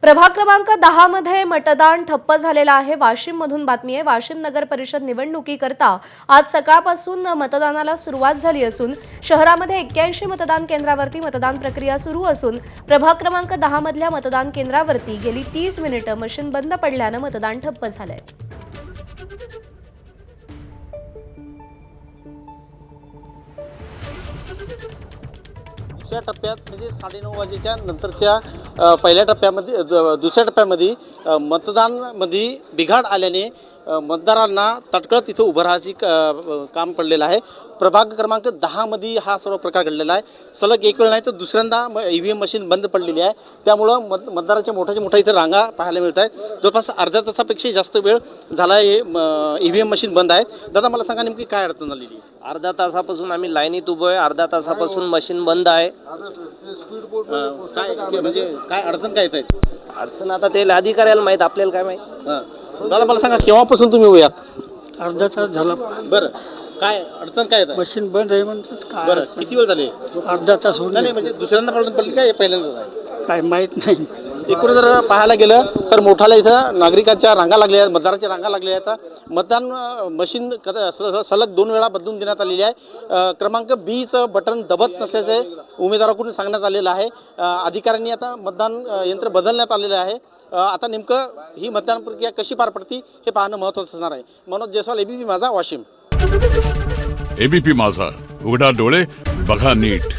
प्रभाग क्रमांक 10 मध्ये मतदान ठप्प झालेला आहे। वाशिम मधून बातमी आहे। वाशिम नगर परिषद निवडणुकीकरता आज सकाळपासून मतदानाला सुरुवात झाली असून शहरामध्ये 81 मतदान केंद्रावरती मतदान प्रक्रिया सुरू असून प्रभाग क्रमांक 10 मधल्या मतदान केंद्रावरती गेली 30 मिनिटे मशीन बंद पडल्याने मतदान ठप्प झालंय। दुसऱ्या टप्प्यात म्हणजे 9:30 वाजेच्या नंतरच्या पहिल्या टप्प्यामध्ये दुसऱ्या टप्प्यामध्ये मतदानमध्ये बिघाड आल्याने मतदारांना तटकळत तिथे उभं राहायची काम पडलेलं आहे। प्रभाग क्रमांक 10 मध्ये हा सर्व प्रकार घडलेला आहे। सलग एक वेळ नाही तर दुसऱ्यांदा EVM मशीन बंद पडलेली आहे। त्यामुळं मतदारांच्या मोठ्या इथे रांगा पाहायला मिळत आहेत। जवळपास अर्ध्या तासापेक्षा जास्त वेळ झाला आहे EVM मशीन बंद आहे। दादा मला सांगा नेमकी काय अडचण झालेली आहे? अर्धा तासापासून आम्ही लाईनीत उभो आहे। अर्धा तासापासून मशीन बंद आहे। काय म्हणजे काय अडचण काय येत आहे? अडचण आता ते अधिकाऱ्याला माहीत, आपल्याला काय माहीत। दादा मला सांगा केव्हापासून तुम्ही उभे आहात? अर्धा तास झाला। बरं काय अडचण काय येत आहे? मशीन बंद आहे म्हणतात काय? बरं किती वेळ झाले? अर्धा तास होऊन नाही म्हणजे दुसऱ्यांदा पडली काय पहिल्यांदा आहे? काय माहित नाही। एकूण जर पाहायला गेलं तर मोठाल्या इथं नागरिकांच्या रांगा लागल्या आहेत, मतदारांच्या रांगा लागल्या आहेत। मतदान मशीन सलग 2 वेळा बदलून देण्यात आलेली आहे। क्रमांक Bचं बटन दबत नसल्याचे उमेदवाराकडून सांगण्यात आलेलं आहे। अधिकाऱ्यांनी आता मतदान यंत्र बदलण्यात आलेलं आहे। आता नेमकं ही मतदान प्रक्रिया कशी पार पडती हे पाहणं महत्त्वाचं असणार आहे। मनोज जयस्वाल, ABP माझा, वाशिम। ABP माझा, उघडा डोळे बघा नीट।